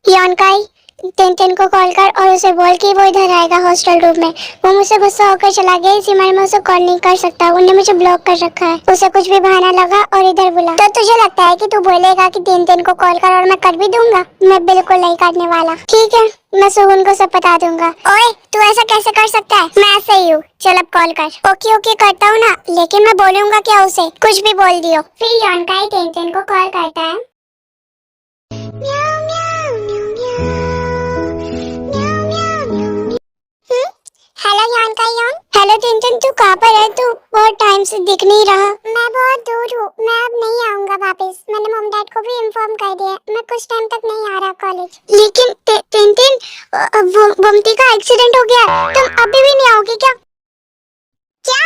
योनकाई, tin को call कर और उसे बोल कि वो इधर आएगा हॉस्टल रूम में। वो मुझसे गुस्सा होकर चला गया, इसी मारे मैं उसे कॉल नहीं कर सकता, उन्हें मुझे ब्लॉक कर रखा है। उसे कुछ भी बहाना लगा और इधर बुला। तो तुझे लगता है कि तू बोलेगा कि टिन को कॉल कर और मैं कर भी दूंगा? मैं बिल्कुल नहीं करने वाला। ठीक है, मैं सुगुन को सब बता दूंगा। ओए, तू ऐसा कैसे कर सकता है? मैं ऐसे ही हूँ। चल अब कॉल कर। ओके ओके करता हूँ ना, लेकिन मैं बोलूंगा क्या उसे? कुछ भी बोल दियो। फिर योनकाई टिन को कॉल करता है। हेलो योनकाई। हेलो टिन, तू कहाँ पर है? तू बहुत टाइम से दिख नहीं रहा। मैं बहुत दूर हूँ, मैं अब नहीं आऊँगा वापस। मैंने मॉम डैड को भी इन्फॉर्म कर दिया, मैं कुछ टाइम तक नहीं आ रहा कॉलेज। लेकिन टिन, बुमती का एक्सीडेंट हो गया, तुम अभी भी नहीं आओगे क्या? क्या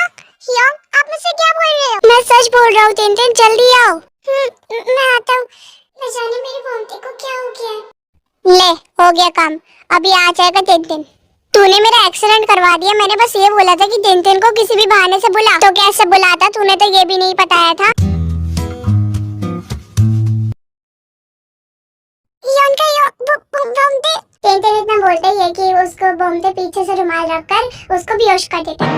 योन, आप मुझसे क्या बोल रहे हो? मैं सच बोल रहा हूँ टिन, जल्दी आओ। मैं आता हूँ। न जाने मेरी बुमती को क्या हो गया। ले, हो गया काम, अभी आ जाएगा टिन। तूने मेरा एक्सीडेंट करवा दिया। मैंने बस ये बोला था कि टिन को किसी भी बहाने से बुला, तो कैसे बुलाता? तूने तो ये भी नहीं बताया था। टिन इतना बोलते ही है कि उसको बोमते पीछे से रुमाल रखकर उसको बेहोश कर देता है।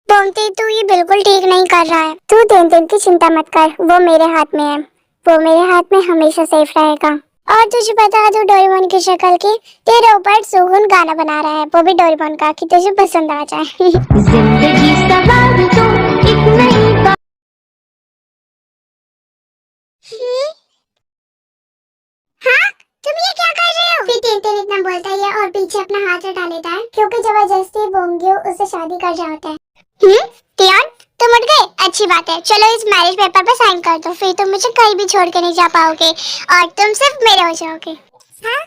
बोमते, तू ये बिल्कुल ठीक नहीं कर रहा है। तू टिन की चिंता मत कर, वो मेरे हाथ में है। वो मेरे हाथ में हमेशा सेफ रहेगा। और तुझे बता दूं डोरेमोन की शक्ल की, तेरे ऊपर सुगुन गाना बना रहा है, वो भी डोरेमोन का, कि तुझे पसंद आ जाए। जिंदगी सवार तो एक नई बात। हाँ, तुम ये क्या कर रहे हो? फिर टिन इतना बोलता है और पीछे अपना हाथ हटा लेता है, क्योंकि जबरदस्ती बोंगियो उससे शादी कर जाता है। टियान, तुम उठ गए? अच्छी बात है। चलो इस मैरिज पेपर पे साइन कर दो, फिर तुम मुझे कहीं भी छोड़ के नहीं जा पाओगे और तुम सिर्फ मेरे हो जाओगे। हाँ?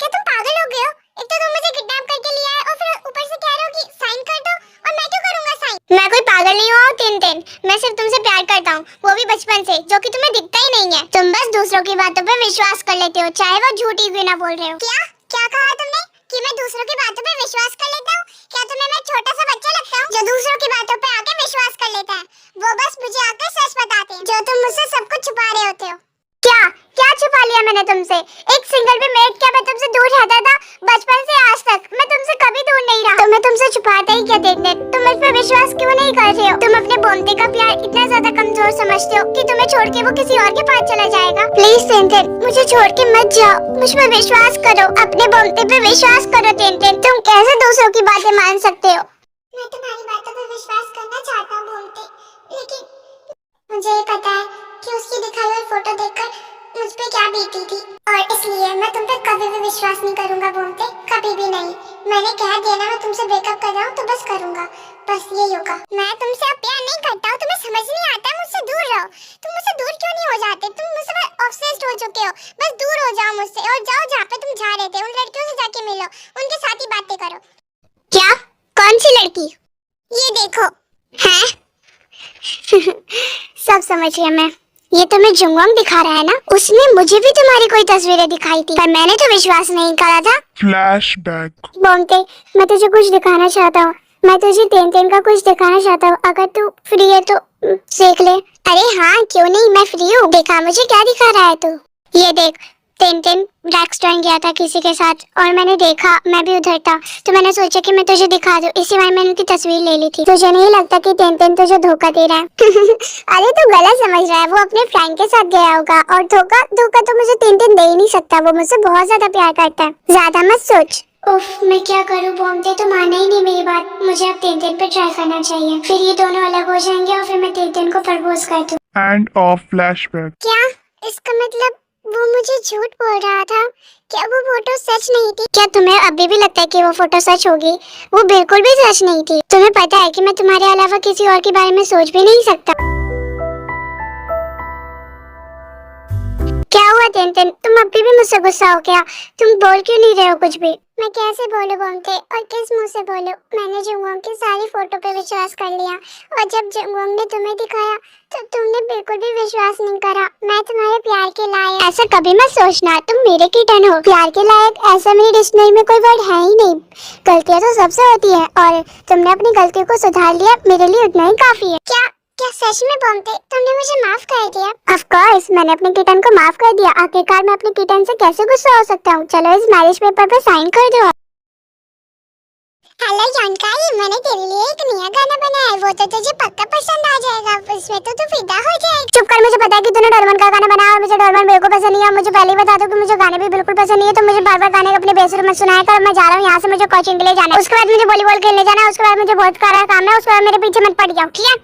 क्या तुम पागल हो गए हो? एक तो तुम मुझे किडनैप करके लिया है और फिर ऊपर से कह रहे हो कि साइन कर दो, और मैं क्यों करूंगा साइन? मैं कोई पागल नहीं हूँ टिन, मैं सिर्फ तुमसे प्यार करता हूँ, वो भी बचपन से, जो कि तुम्हें दिखता ही नहीं है। तुम बस दूसरों की बातों पे विश्वास कर लेते हो, चाहे वो झूठी क्यों ना बोल रहे हो। क्या क्या कहा तुमने कि मैं दूसरों की बातों पे विश्वास कर लेता हूँ? क्या तुम्हें मैं छोटा सा बच्चा लगता हूँ जो दूसरों की बातों पे आके विश्वास कर लेता है? वो बस मुझे आकर सच बताते हैं, जो तुम मुझसे सब कुछ छुपा रहे होते हो। क्या क्या छुपा लिया मैंने तुमसे? एक सिंगल भी मिनट क्या मैं तुमसे दूर रहता था? बचपन से आज तक मैं तुमसे कभी दूर नहीं रहा। तो मैं तुमसे छुपाता ही क्या टिन? तुम मुझ पे विश्वास क्यों नहीं कर रहे हो? तुम अपने बोमते का प्यार इतना ज्यादा कमजोर समझते हो कि तुम्हें छोड़ के वो किसी और के पास चला जाएगा? प्लीज टिन, मुझे छोड़ के मत जाओ, मुझ पे विश्वास करो, अपने बोमते पे विश्वास करो टिन। तुम कैसे दूसरों की बातें मान सकते हो? मैं तुम्हारी बातों पे विश्वास करना चाहता हूँ बोमते, लेकिन मुझे ये पता है कि उसकी दिखाई हुई फोटो देखकर मुझ पे क्या बीती थी, और इसलिए मैं तुम पे कभी भी विश्वास नहीं करूंगा बोमते, कभी भी नहीं। मैंने कह दिया ना मैं तुमसे ब्रेकअप कर रहा हूँ, तो बस करूंगा, बस ये होगा। मैं तुमसे अब प्यार नहीं करता हूँ, तुम्हें समझ नहीं आता, मुझसे दूर रहो। तुम मुझसे दूर क्यों नहीं हो जाते? तुम मुझसे ऑब्सेस्ड हो चुके हो, बस दूर हो जाओ मुझसे और जाओ जहाँ पे तुम जा रहे थे, उन लड़कियों से जाके मिलो, उनके साथ ही बातें करो। क्या? कौन सी लड़की? ये देखो। हैं? सब समझ गया मैं। ये तुम्हें जुंगवांग दिखा रहा है ना? उसने मुझे भी तुम्हारी कोई तस्वीरें दिखाई थी, पर मैंने तो विश्वास नहीं करा था। फ्लैशबैक। बोमते, मैं तुझे कुछ दिखाना चाहता हूँ, मैं तुझे टिन का कुछ दिखाना चाहता हूँ। अगर तू फ्री है तो देख ले। अरे हाँ, क्यों नहीं, मैं फ्री हूँ। देखा मुझे क्या दिखा रहा है तू? ये देख, टिन रेस्टोरेंट गया था किसी के साथ और मैंने देखा, मैं भी उधर था, तो मैंने सोचा कि मैं तुझे दिखा दूं, इसी बार मैंने उनकी तस्वीर ले ली थी। तुझे नहीं लगता कि टिन तुझे धोखा दे रहा है? अरे तू गलत समझ रहा है, वो अपने फ्रेंड के साथ गया होगा, और धोखा धोखा तो मुझे टिन दे ही नहीं सकता, वो मुझसे बहुत ज्यादा प्यार करता है। ज्यादा मत सोच। उफ, मैं क्या करूं बोमते, तो माना ही नहीं मेरी बात। मुझे अब टिन पे ट्राई करना चाहिए, फिर ये दोनों अलग हो जाएंगे और फिर मैं टिन को प्रपोज कर दूं। End of flashback. क्या? इसका मतलब वो मुझे झूठ बोल रहा था? क्या वो फोटो सच नहीं थी? क्या तुम्हें अभी भी लगता है कि वो फोटो सच होगी? वो बिल्कुल भी सच नहीं थी। तुम्हें पता है कि मैं तुम्हारे अलावा किसी और के बारे में सोच भी नहीं सकता। क्या हुआ टिन? तुम अभी भी मुझसे गुस्सा हो गया? तुम बोल क्यों नहीं रहे हो कुछ भी? मैं कैसे बोलूं बोमते, और किस मुंह से बोलूं? मैंने जुंगवांग की सारी फोटो पे विश्वास कर लिया, और जब जुंगवांग ने तुम्हें दिखाया तो तुमने बिल्कुल भी विश्वास नहीं करा। मैं तुम्हारे प्यार के लायक। ऐसा कभी मत सोचना, तुम मेरे किटन हो। प्यार के लायक ऐसा मेरी डिक्शनरी में कोई वर्ड है ही नहीं। गलतियां तो सबसे होती है, और तुमने अपनी गलतियों को सुधार लिया, मेरे लिए उतना ही काफी है। क्या क्या सच में बॉम्बे तुमने मुझे माफ कर दिया? ऑफ कोर्स मैंने अपने किटन को माफ कर दिया। आखिरकार मैं अपने किटन से कैसे गुस्सा हो सकता हूँ। चलो इस मैरिज पेपर पे साइन कर दो। हेलो जानकारी, मैंने तेरे लिए एक नया गाना बनाया है, वो तो तुझे पक्का पसंद आ जाएगा। उसमें तो तू फिदा हो जाएगी। चुप कर, मुझे पता है कि तूने डोरेमोन का गाना बनाया और मुझे डोरेमोन बिल्कुल पसंद नहीं है। मुझे पहले ही बता दो कि मुझे गाने भी बिल्कुल पसंद नहीं है, तो मुझे बार बार गाने अपने बेसुर मत सुनाया कर। मैं जा रहा हूँ यहाँ से, मुझे कोचिंग के लिए जाना है। उसके बाद मुझे वॉलीबॉल खेलने जाना है। उसके बाद मुझे बहुत सारा काम है। उसके बाद मेरे पीछे मत पड़ जाओ, ठीक है?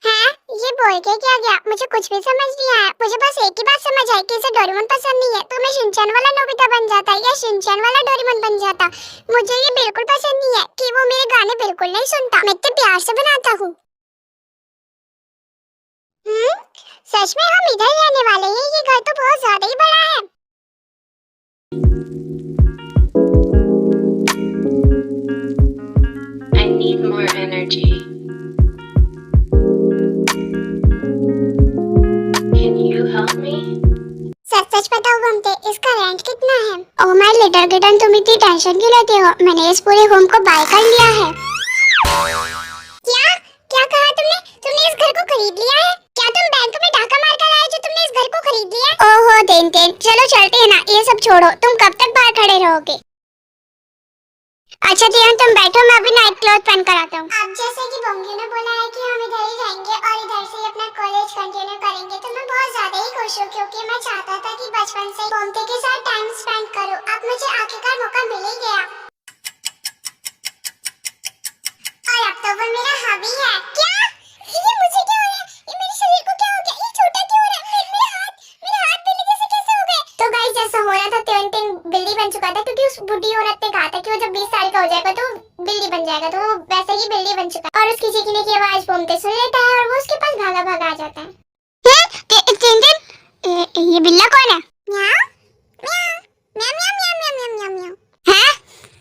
हाँ, ये बोल के क्या गया? मुझे कुछ भी समझ नहीं आया। मुझे बस एक ही बात समझ आई कि इसे डोरेमोन पसंद नहीं है, तो मैं शिनचैन वाला नोबिता बन जाता या शिनचैन वाला डोरेमोन बन जाता। मुझे ये बिल्कुल पसंद नहीं है कि वो मेरे गाने बिल्कुल नहीं सुनता। मैं इतने प्यार से बनाता हूँ। सच में हम इधर रहने वाले हैं? ये घर तो बहुत ज्यादा ही बड़ा है। I need more energy. Can you help me? सच सच बताओ बमते, इसका रेंट कितना है? ओह माय लिटिल किटन, तुम इतनी टेंशन क्यों लेते हो? मैंने इस पूरे होम को बाय कर लिया है। क्या क्या कहा तुमने? तुमने इस घर को खरीद लिया है? क्या तुम बैंक में डाका मार कर आए जो तुमने इस घर को खरीद लिया? ओहो तेन तेन, चलो चलते हैं ना, ये सब छोड़ो। तुम कब तक बाहर खड़े रहोगे? अच्छा टियन तुम बैठो, मैं अभी नाइट क्लॉथ पहन कर आता हूँ। अब जैसे कि बंगियों ने बोला है कि हम इधर ही रहेंगे और इधर से ही अपना कॉलेज कंटिन्यू करेंगे, तो मैं बहुत ज्यादा ही खुश हूँ क्योंकि मैं चाहता था कि बचपन से बॉम्बे के साथ टाइम स्पेंड करूँ। अब मुझे आखिरकार मौका मिल ही गया और अब तो वो मेरा हॉबी है। क्या ये मुझे क्या हो रहा है? ये मेरे शरीर को क्या हो गया? ये छोटा क्यों हो रहा है? मेरे हाथ बिल्ली जैसे कैसे हो गए? तो गाइस जैसा हो रहा था टियन टियन बिल्ली बन चुका था क्योंकि उस बुढ़ी औरत ने कहा था कि वो जब 20 साल का हो जाएगा तो बिल्ली बन जाएगा, तो वो वैसे ही बिल्ली बन चुका है और उसकी चीखने की आवाज बॉम्बे सुन लेता है और वो उसके पास भागा भागा आ जाता है। ये बिल्ला कौन है? म्याऊ म्याऊ म्याऊ म्याऊ म्याऊ म्याऊ म्याऊ। हैं?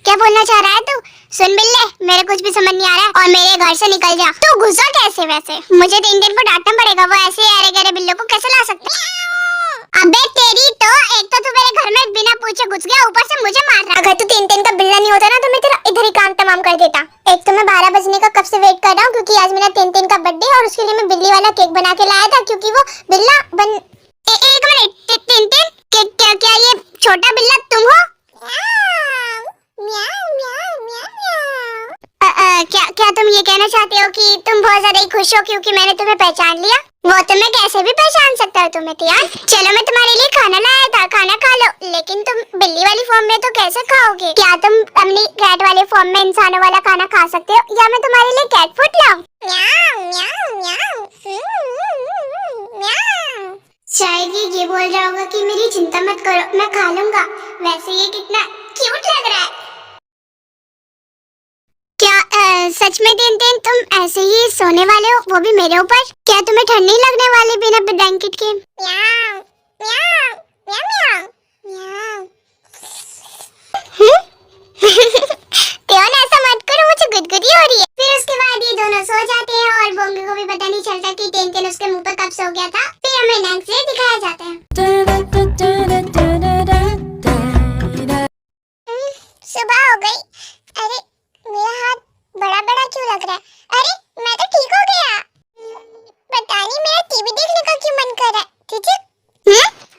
क्या बोलना चाह रहा है तू? सुन बिल्ले, मेरे कुछ भी समझ नहीं आ रहा है और मेरे घर से निकल जा। तू घुसा कैसे वैसे? मुझे दिन को डांटना पड़ेगा, वो ऐसे अरे गरे बिल्लो को कैसे ला सकते हैं? अबे तेरी तो, एक तो तू मेरे घर में बिना पूछे घुस गया, ऊपर से मुझे मार रहा। अगर तू तीन का बिल्ला नहीं होता ना तो मैं तेरा इधर ही काम तमाम कर देता। एक तो मैं 12 बजने का कब से वेट कर रहा हूँ क्योंकि आज मेरा तीन का बर्थडे और उसके लिए मैं बिल्ली वाला केक बना के लाया था क्योंकि वो बिल्ला बन। एक मिनट, तीन क्या ये छोटा बिल्ला तुम हो? म्याऊ म्याऊ म्याऊ म्याऊ। क्या तुम ये कहना चाहते हो कि तुम बहुत ज्यादा ही खुश हो क्योंकि मैंने तुम्हें पहचान लिया? वो तो मैं कैसे भी पहचान सकता हूँ तुम्हें यार। चलो मैं तुम्हारे लिए खाना लाया था, खाना खा लो। लेकिन तुम बिल्ली वाली फॉर्म में तो कैसे खाओगे? क्या तुम अपनी कैट वाले फॉर्म में इंसानों वाला खाना खा सकते हो या मैं तुम्हारे लिए कैट फूड लाऊं? म्याऊ म्याऊ म्याऊ म्याऊ। शायद ये बोल रहा होगा कि मेरी चिंता मत करो, मैं खा लूंगा। वैसे ये कितना क्यूट लग रहा है। क्या सच में दिन तुम ऐसे ही सोने वाले हो, वो भी मेरे ऊपर? क्या तुम्हें ठंड नहीं लगने वाली बिना ब्लैंकेट के? म्याऊ म्याऊ म्याऊ म्याऊ। त्योन ऐसा मत करो, मुझे गुदगुदी हो रही है। फिर उसके बाद ये दोनों सो जाते हैं और बोंगे को भी पता नहीं चलता कि टेन उसके मुंह पर कब सो गया था। फिर हमें नेक्स्ट डे दिखाया जाता है। सुबह हो गई। अरे मेरा हाथ बड़ा बड़ा क्यों लग रहा है? अरे मैं तो ठीक हो गया। पता नहीं मेरा टीवी देखने का क्यों मन कर रहा है।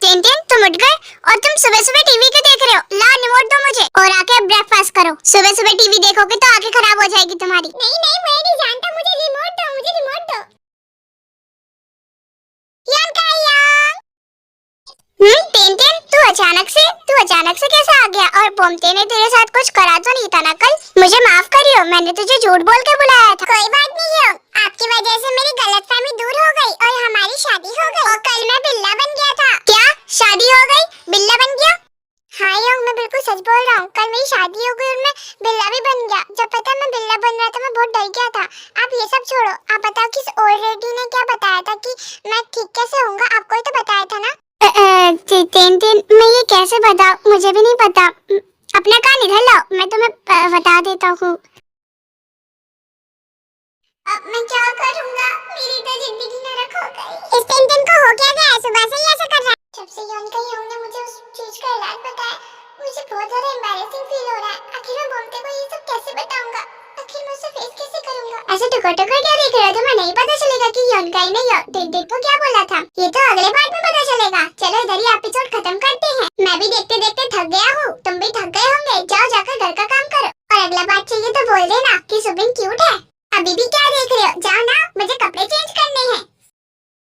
टिन तुम उठ गए और तुम सुबह सुबह टीवी क्यों देख रहे हो? ला रिमोट दो मुझे और आके ब्रेकफास्ट करो। सुबह सुबह टीवी देखोगे तो आंखें खराब हो जाएगी तुम्हारी। नहीं मैं नहीं जानता, मुझे रिमोट दो, मुझे रिमोट दो। टिन तू अचानक से कैसे आ गया? और पोम्टे ने तेरे साथ कुछ करा तो नहीं था ना कल? मुझे माफ करियो, मैंने तुझे झूठ बोल के बुलाया था। कोई बात नहीं है, आपकी वजह से मेरी गलतफहमी दूर हो गई और हमारी शादी हो गई। और कल मैं बिल्ला बन गया था। क्या शादी हो गई? बिल्ला बन गया? हाँ योंग, मैं बिल्कुल सच बोल रहा हूँ। कल मेरी शादी हो गई और मैं बिल्ला भी बन गया। जब पता मैं बिल्ला बन रहा था मैं बहुत डर गया था। आप ये सब छोड़ो, आप बताओ किस ओल्ड लेडी ने क्या बताया था कि मैं ठीक कैसे होऊंगा? आपको ही तो बताया था ना। टिन मैं ये कैसे बताऊं? मुझे भी नहीं पता। अपना कान इधर लाओ, मैं तुम्हें बता देता हूँ। अब मैं क्या करूँगा? मेरी तो जिंदगी नरक हो गई। इस टिन को हो क्या गया? सुबह से ही ऐसा कर रहा है। जब से योन का योंग ने मुझे उस चीज का इलाज बताया, मुझे बहुत ज्यादा एम्बैरेसिंग फील हो रहा है। आखिर मैं बोलते को ये सब कैसे बताऊंगा? आखिर मैं उसे फेस कैसे करूंगा? ऐसे टुकर क्या देख रहे हो तुम? कहीं नहीं हो। टिन को क्या बोला था ये तो अगले पार्ट में पता चलेगा। चलो इधर ही एपिसोड खत्म करते हैं। मैं भी देखते देखते थक गया हूँ, तुम भी थक गए होंगे। जाओ जाकर घर का काम करो। और अगला पार्ट चाहिए तो बोल देना कि सुबिन क्यों